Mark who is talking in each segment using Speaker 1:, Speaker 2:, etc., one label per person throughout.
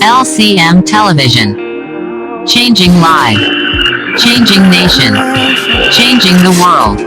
Speaker 1: LCM Television. Changing life. Changing nation. Changing the world.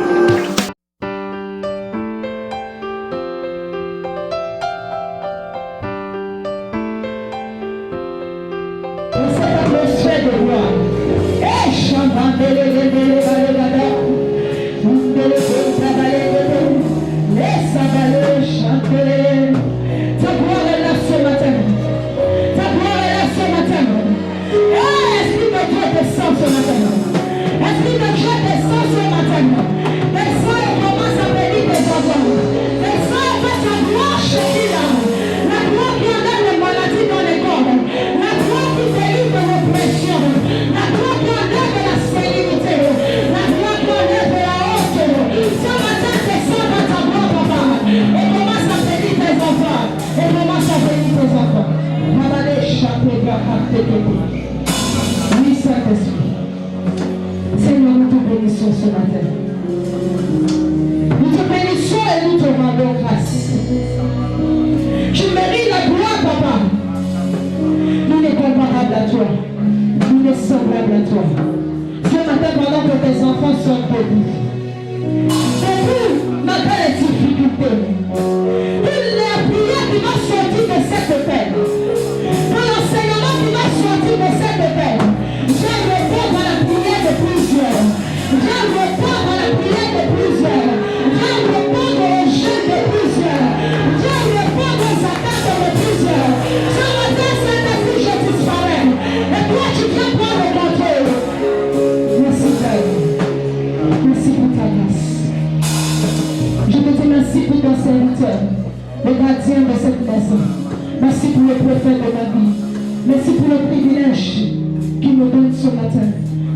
Speaker 2: Oui, Saint-Esprit. Seigneur, nous te bénissons ce matin. Nous te bénissons et nous te rendons grâce. Tu mérites la gloire, papa. Nous n'est comparable à toi. Nous n'est semblable à toi. Ce matin, pendant que tes enfants sont debout, malgré les difficultés, la prière qui va sortir de cette peine, l'enseignement qui va sortir de cette peine, j'ai répondre à la prière de plusieurs. J'ai répondre à la prière de plusieurs. J'ai répondre aux jeunes de plusieurs. J'ai répondre aux attaques de plusieurs. Ce matin, Saint-Esprit, je disparais. Et toi, tu viens prendre le contrôle. Merci, Père. Merci pour ta grâce. Je te dis merci pour ton serviteur, le gardien de cette maison. Merci pour le prophète de ma vie. Merci pour le privilège qu'il nous donne ce matin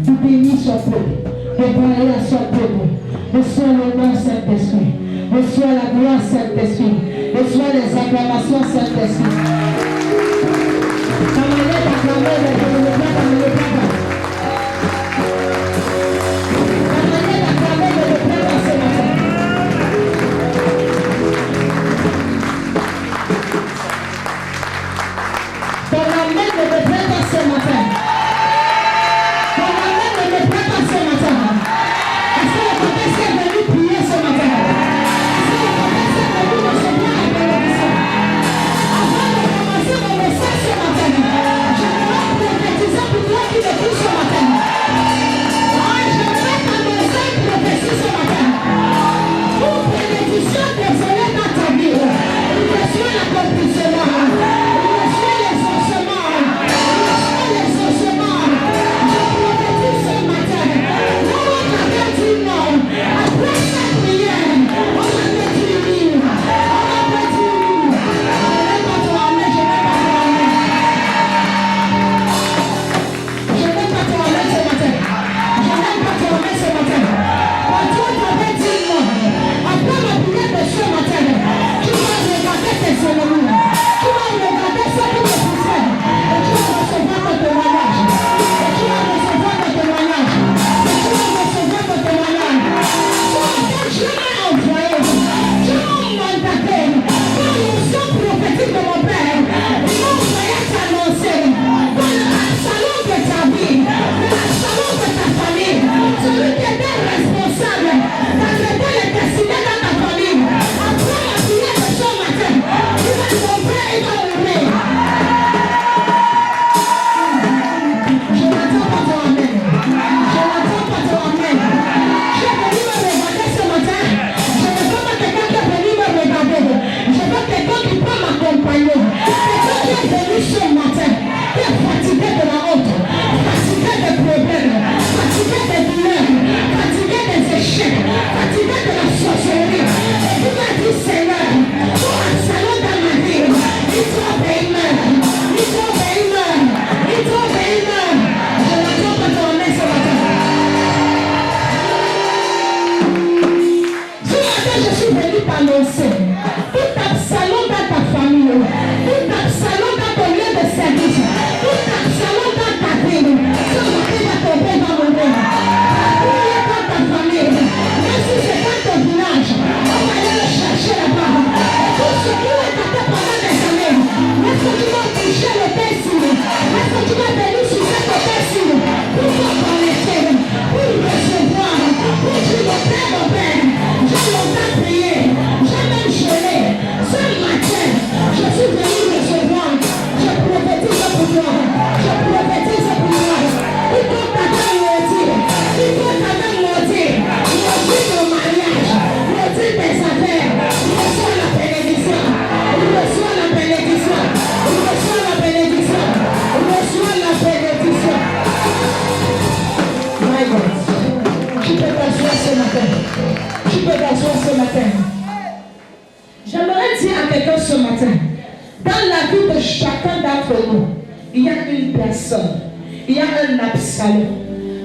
Speaker 2: de bénir son peuple, de parler à son peuple. Reçois l'honneur, Saint-Esprit. Reçois la gloire, Saint-Esprit. Reçois les acclamations, Saint-Esprit. Ça m'allait d'acclamer le papa. Ça m'allait d'acclamer le papa ce matin. Ton amen ne me plaît pas ce matin. Ton amen ne me plaît pas ce matin. Est-ce que le contexte est venu prier ce matin? Est-ce que le contexte est venu recevoir la bénédiction? Avant de commencer mon message ce matin, je vais prophétiser pour toi qui m'écoute ce matin. Je vais t'annoncer une prophétie ce matin. Pour bénédiction désolée dans ta vie, il reçoit l'accomplissement. Seigneur, toi, un salon dans ma vie, il soit payé. Dans la vie de chacun d'entre nous, il y a une personne, il y a un Absalom.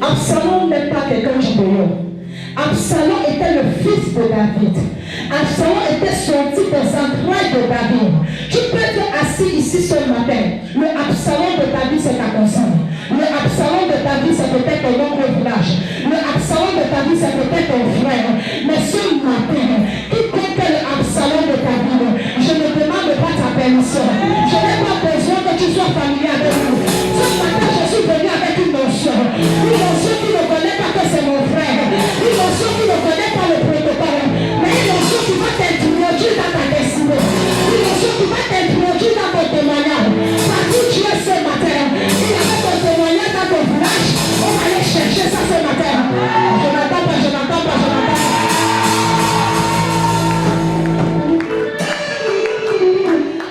Speaker 2: Absalom n'est pas quelqu'un du dehors. Absalom était le fils de David. Absalom était sorti des entrailles de David. Tu peux être assis ici ce matin. Le Absalom de David, c'est ta conscience. Le Absalom de David, c'est peut-être ton oncle village. Le Absalom de David, c'est peut-être ton frère. Mais ce matin, quiconque est le Absalom de David, je ne demande pas ta permission. Je n'ai pas besoin que tu sois familier avec nous. Ce matin, je suis venu avec une notion. Une notion qui ne connaît pas que c'est mon frère. Une notion qui ne connaît pas le protocole. Mais une notion qui va t'introduire dans ta destinée. Une notion qui va t'introduire dans ton témoignage. Partout tu es ce matin. Il y avait ton témoignage dans ton village. On va aller chercher ça ce matin. Je n'entends pas, je n'entends pas, je n'entends pas.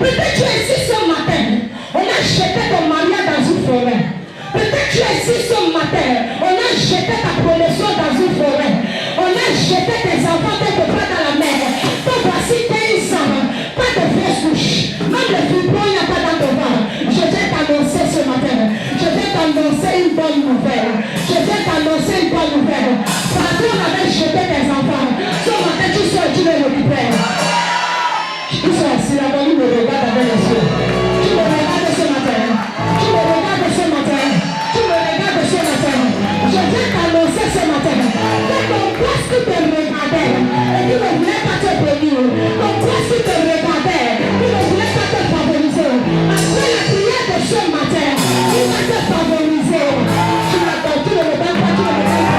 Speaker 2: Peut-être tu es ici ce matin. On a jeté ton mariage dans une forêt. Peut-être tu es ici ce matin. On a jeté ta promotion dans une forêt. On a jeté tes enfants quelque part dans la mer. Donc voici tes enfants. Pas de fausse couche. Même le fibron, il n'y a pas dans ton ventre. Je vais t'annoncer ce matin. Je vais t'annoncer une bonne nouvelle. Je vais t'annoncer une bonne nouvelle. Partout on avait jeté tes enfants. Ce matin tu sors, tu les récupères. Tu sors assis là, on me regarde avec les yeux. Tu me regardes ce matin. Tu me regardes ce matin. Tu me regardes ce matin. Je vais t'annoncer ce matin. Que ton poste qui te regardait et qui ne voulait pas te bénir. Ton poste qui te regardait, qui ne voulait pas te favoriser. Après la prière de ce matin, il va te favoriser. Tu l'attends, tu ne le regardes pas, tu ne le regardes pas.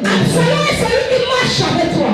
Speaker 2: Absalom est celui qui marche avec toi.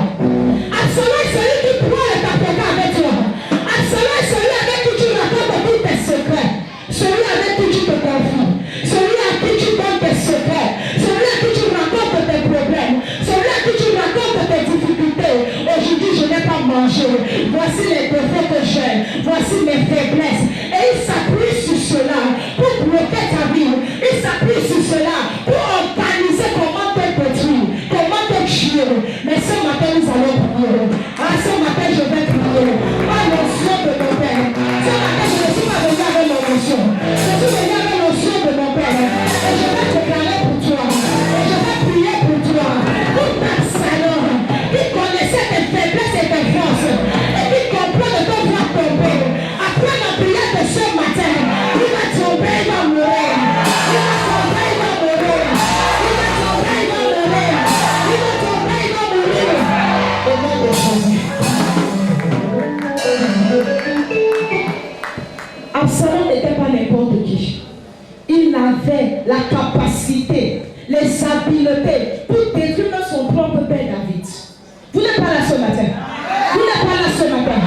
Speaker 2: Absalom est celui qui prend le tapotin avec toi. Absalom est celui avec qui tu racontes tous tes secrets. Celui avec qui tu te confies. Celui à qui tu donnes tes secrets. Celui à qui tu racontes tes problèmes. Celui à qui tu racontes tes difficultés. Aujourd'hui, je n'ai pas mangé. Voici les défauts que j'ai. Voici mes faiblesses. Et il s'appuie sur cela pour bloquer ta vie. Il s'appuie sur cela pour organiser comment te détruire. Comment te tuer. Mais ce matin, nous allons prier. Ce matin, je vais prier. Par l'onction de mon Père. Ce matin, je ne suis pas venu avec mon onction. Je suis venu avec l'onction de mon Père. Et je vais déclarer pour toi. Et je vais prier pour toi. Pour ta salon. Qui connaissait tes faiblesses et tes forces. Et qui comprend de ton voir tomber. Après la prière de ce matin, il va tomber, il va mourir. Il va tomber, il va mourir. Il va tomber, il va mourir. Il va tomber, il va mourir. Au nom de Jésus. Absalom n'était pas n'importe qui. Il avait la capacité, les habiletés pour détruire son propre père David. Vous n'êtes pas là ce matin. Vous n'êtes pas là ce matin.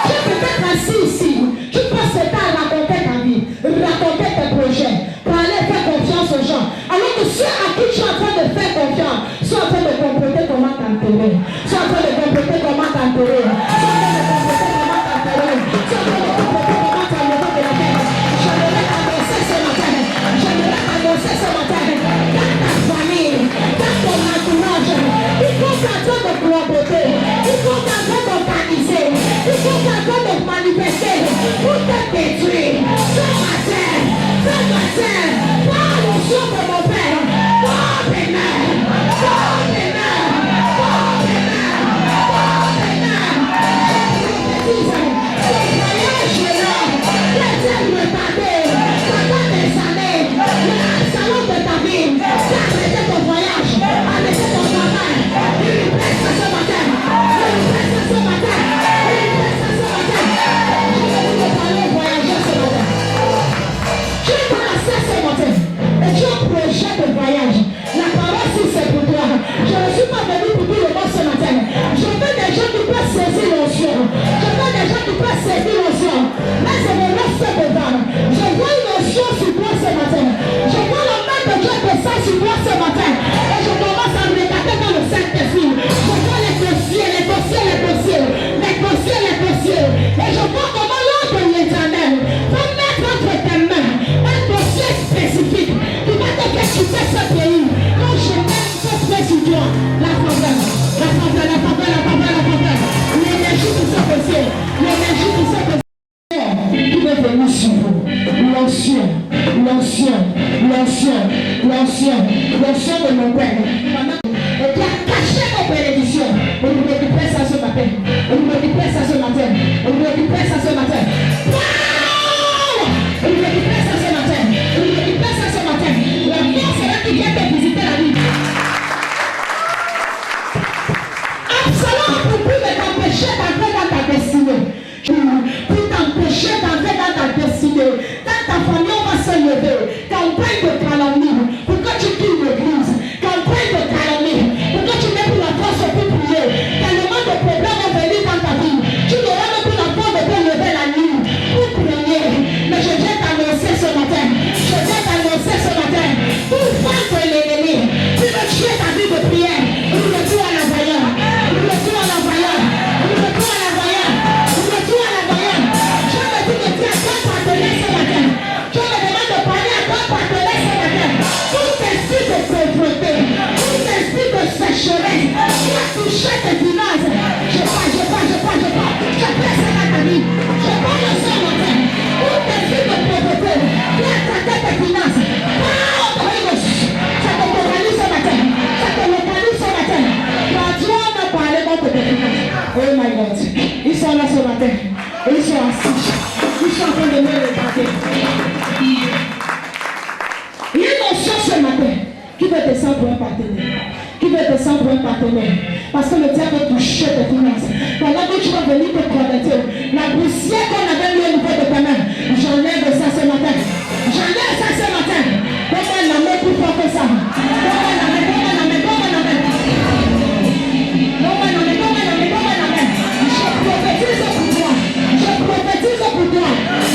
Speaker 2: Tu peux être assis ici. Tu passes le temps à raconter ta vie, raconter tes projets, parler, faire confiance aux gens. Alors que ceux à qui tu es en train de faire confiance sont en train de compléter comment t'enterrer. Sont en train de compléter comment t'enterrer. Sont en train de compléter comment t'enterrer. Sont en train de compléter comment t'enlever de la terre. J'aimerais annoncer ce matin. J'aimerais annoncer ce matin. Dans ta famille, dans ton entourage, il faut qu'en train de collaborer. Il faut qu'en train d'organiser. Il faut qu'en train de manifester pour te détruire. Ce matin, par le son de mon Père, par les mains, par les mains, par les mains, par les mains. Je ce voyage là, laissez retarder pendant des années. Le salon de ta vie, arrêtez ton voyage, arrêtez ton travail. Il lui presse ce matin, il lui presse ce matin, il lui presse ce matin. Je vais vous parler voyager ce matin. Tu es dans la salle ce matin et tu as projeté t'empêcher d'entrer dans ta destinée. Pour t'empêcher d'entrer dans ta destinée. Dans ta famille, on va se lever. Campagne de calomnie. Pour que tu quittes l'église. Campagne de calomnie. Pour que tu n'aies plus la force pour prier. Tellement de problèmes vont venir dans ta vie. Tu n'auras même plus la force de te lever la nuit pour prier. Mais je viens t'annoncer ce matin. Je viens t'annoncer ce matin. Pour vaincre l'ennemi. Tu veux tuer ta vie de prière. Ouvre-toi à la voyante. Ouvre-toi à la voyante. Ouvre-toi à la voyante. Ouvre-toi à la voyante. Je me dis de dire à ton partenaire ce matin. Je me demande de parler à ton partenaire ce matin. Tout esprit de pauvreté. Tout esprit de sécheresse. Qui a touché tes finances. Je parle. Je place ça dans ta vie. Je parle ce matin. Tout esprit de pauvreté. Qui a attaqué tes finances. Ça te localise ce matin. Ça te localise ce matin. Dieu m'a parlé contre tes finances. Oh my God. Ils sont là ce matin. Ils sont assis. Ils sont en train de me regarder. Il y a une notion ce matin qui veut descendre pour un partenaire. Qui veut descendre pour un partenaire. Parce que le diable veut toucher tes finances. Pendant que tu vas venir te connecter, la poussière qu'on avait mis au niveau de ta main, j'enlève ça ce matin. J'enlève ça ce matin. Donne-moi la main plus fort que ça. Donne-moi la main. Je prophétise pour toi.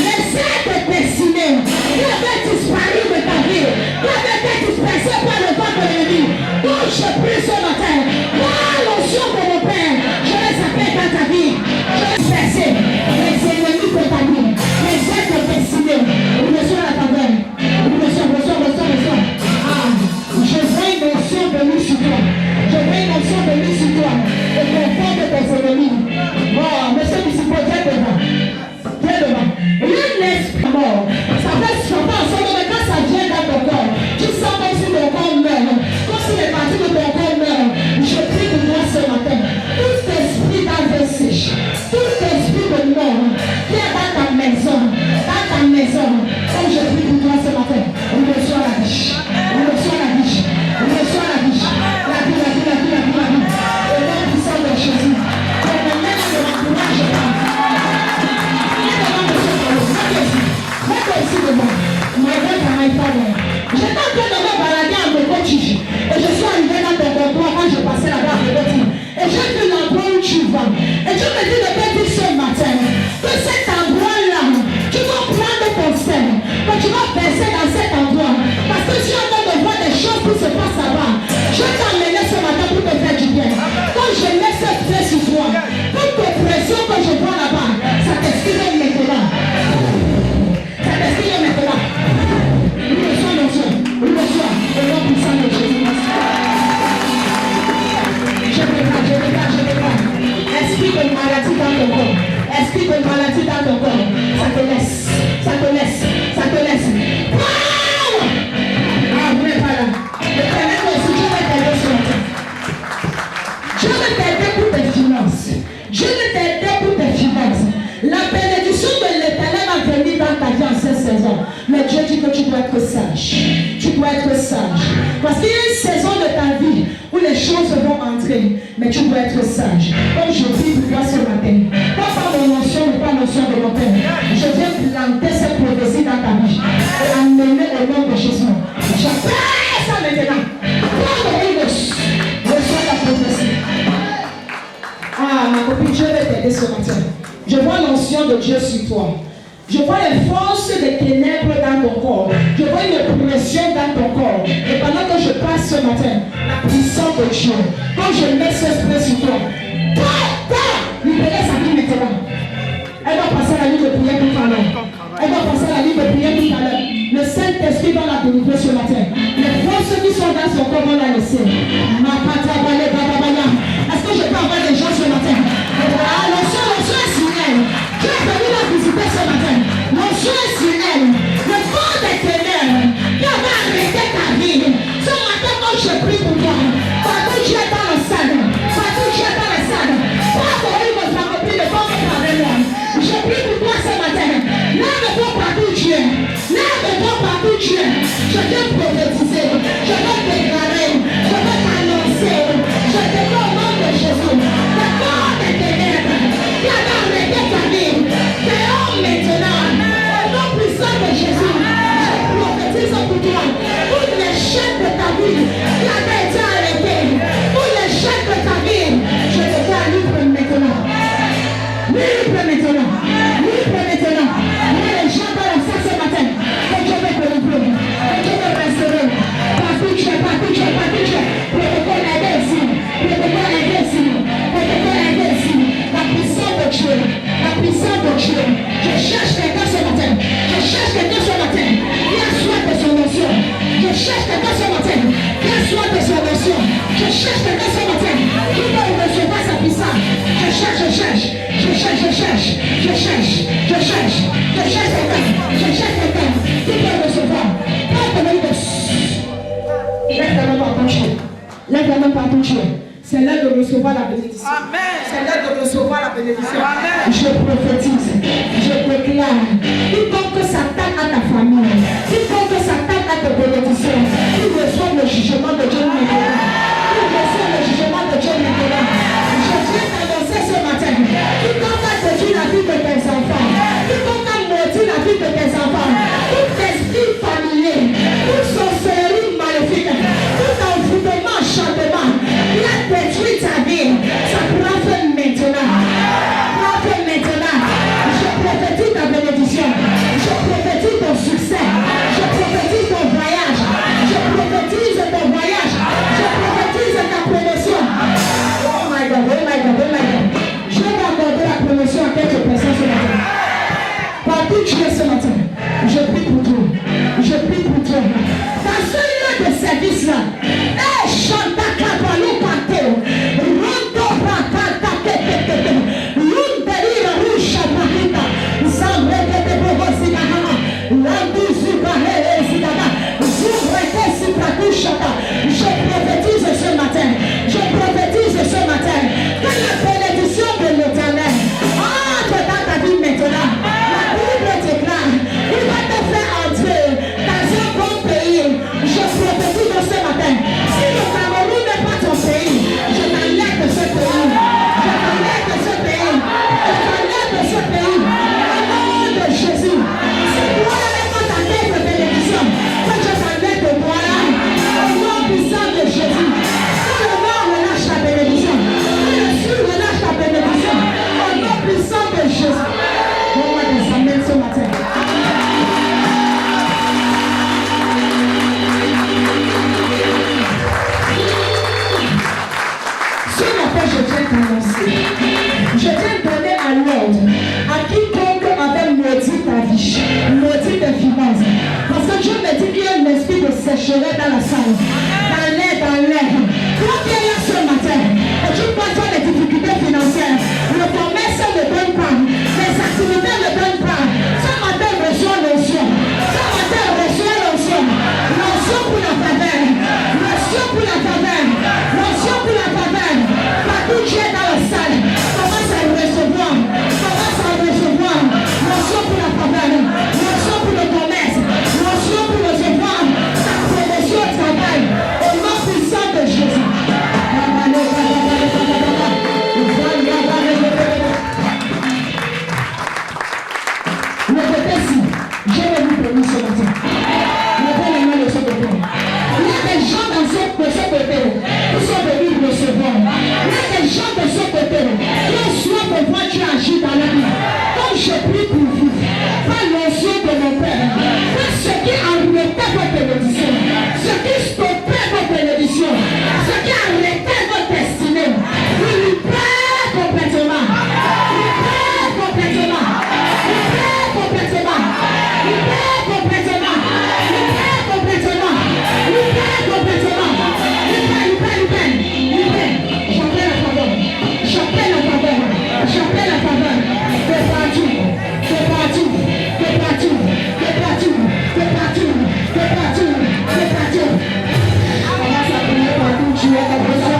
Speaker 2: Les cercles destinés qui avaient disparu de ta vie, qui avaient été dispersés par le vent de l'ennemi, dont je prie ce matin, par l'onction de mon Père, je les appelle dans ta vie. Je les disperser les ennemis de ta vie, les cercles destinés. Reçois la faveur. Reçois. Je vois une onction venue sur toi. Et confort de tes ennemis. Oh, monsieur Municipal, viens devant. Rien n'est mort. Ça fait ensemble, mais quand ça vient dans ton corps, tu sens comme si ton corps meurt. Comme si les parties de ton corps meurent. Je prie pour moi ce matin. Tout esprit d'AVC, tout esprit de mort qui est dans ta maison, comme je prie pour toi ce matin, on reçoit la vie. La vie. Au nom puissant de Jésus. Dans le nom de l'encourage, j'étais en train de me balader en Bécotige et je suis arrivé dans ton comptoir quand je passais là-bas à Bécotige et j'ai vu l'endroit où tu vas et tu me dis de te dire ce matin que cet endroit-là tu vas prendre ton sein, que tu vas verser dans cet endroit parce que tu es en train de voir des choses qui se passent là-bas. Je vais t'emmener ce matin pour te faire du bien. Quand je mets cette fête sur toi, toute tes pressions que je vois là-bas, ça t'excuse maintenant. Au nom puissant de Jésus. Je prépare. Esprit de maladie dans ton corps. Ça te laisse. Wow! Ah, vous n'êtes pas là. Le Père aussi, Dieu va t'aider ce matin. Dieu va t'aider pour tes finances. La bénédiction de l'Éternel va venir dans ta vie en cette saison. Mais Dieu dit que tu dois être sage. Parce qu'il y a une saison de ta vie où les choses vont entrer. Mais tu dois être sage. Comme je prie pour toi ce matin. Pas par mon notion ou pas notion de mon Père. Je viens planter cette prophétie dans ta vie. Et amener au nom de Jésus. J'appelle ça maintenant. Reçois la prophétie. Ah, ma copine, je vais t'aider ce matin. Je vois l'onction de Dieu sur toi. Je vois les forces des ténèbres dans ton corps. Je vois une pression dans ton corps. Et pendant que je passe ce matin, la puissance de Dieu, quand je mets ce esprit sur toi, libérez sa vie maintenant. Elle va passer la nuit de prière tout à l'heure. Le Saint-Esprit va la délivrer ce matin. Les forces qui sont dans son corps vont la laisser. Est-ce que je peux avoir des gens ce matin? L'onction est sur elle. Tu es venu la visiter ce matin. L'onction est sur elle. Le corps des ténèbres qui avait arrêté ta vie. Ce matin, quand je prie pour toi, partout tu es dans le stade. quelqu'un qui peut recevoir. Lève ta main par ton Dieu. Lève ta main par ton Dieu. C'est l'heure de recevoir la bénédiction.
Speaker 3: Amen.
Speaker 2: C'est l'heure de recevoir la bénédiction.
Speaker 3: Amen.
Speaker 2: Je prophétise, je déclare, quiconque s'attaque à ta famille, quiconque s'attaque à tes bénédictions, il reçoit le jugement de Dieu maintenant. Il reçoit le jugement de Dieu maintenant. Je viens t'annoncer ce matin, quiconque a détruit la vie de tes enfants, quiconque a maudit la vie de tes enfants, tout esprit familier, toute sorcellerie maléfique, tout envoûtement, chantement, il a détruit ta vie, ça prend fin maintenant. Prends fin maintenant. Je prophétise ta bénédiction. Je prophétise ton succès. Je prophétise ton voyage. Je prophétise ton voyage. Je prophétise ta promotion. Oh my God, oh my God, oh my God. Je vais accorder la promotion à quelques personnes ce matin. Partout tu es ce matin. Je prie pour toi. Je prie pour toi. Dans ce lieu de service là, chanta kapalo pateo. Rondo patata kekeke. Lunderira rusha patita. Zambreke te bobosina hama. Landuzu bahele zidaba. Zumbreke si prakushata. Je prophétise ce matin. Je prophétise ce matin. Que la bénédiction de l'Éternel entre dans ta vie maintenant. La Bible déclare, il va te faire entrer dans un bon pays. Je prophétise ce matin. Si le Cameroun n'est pas ton pays, je t'enlève de ce pays. Je t'enlève de ce pays. Je t'enlève de ce pays. Au nom de Jésus. Si toi n'est pas ta terre de bénédiction, que je t'enlève de moi là. Au nom puissant de Jésus. Que le nord relâche ta bénédiction. Que le sud relâche ta bénédiction. Au nom puissant de Jésus. Donne-moi des amens ce matin. Ce matin, je viens t'annoncer. Je viens donner à l'ordre à quiconque avait maudit ta vie, maudit tes finances. Parce que Dieu me dit qu'il y a un esprit de sécheresse dans la salle, dans l'air, dans l'air. Toi qui es là ce matin, et tu passes par les difficultés financières, le commerce ne donne pas, les activités ne donnent pas. Ce matin, reçois l'onction. Ce matin, reçois l'onction. L'onction pour la faveur. L'onction pour la faveur. L'onction pour la faveur. Partout tu es dans la salle, commence à le recevoir. Commence à le recevoir. L'onction pour la faveur. L'onction pour le commerce. L'onction pour recevoir ta promotion au travail. Au nom puissant de Jésus. Répétez-y. Je vais vous bénir ce matin. Levez les mains de ce côté. Il y a des gens de ce côté qui sont venus recevoir. Il y a des gens de ce côté qui ont soif de voir Dieu agir dans la vie. Comme je prie pour vous, par l'onction de mon Père, que ce qui arrêtait votre bénédiction, ce qui stoppait votre bénédiction, ce qui arrêtait votre destinée, vous libère complètement. Libère complètement. Libère complètement. Libère complètement. Libère complètement. Libère complètement. Libère. J'appelle la faveur. J'appelle la faveur. Fais partout. Commence à prier partout. Tu es ta besoin.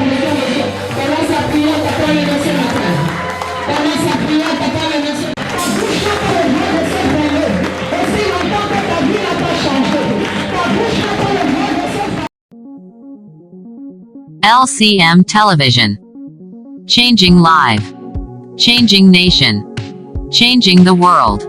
Speaker 2: Commence à prier ta parole de ce matin. Commence à prier ta parole de ce matin. Ta bouche n'a pas le droit de se brûler. Aussi longtemps que ta vie n'a pas changé. Ta bouche n'a pas le droit de se
Speaker 1: LCM Television. Changing life. Changing nation. Changing the world.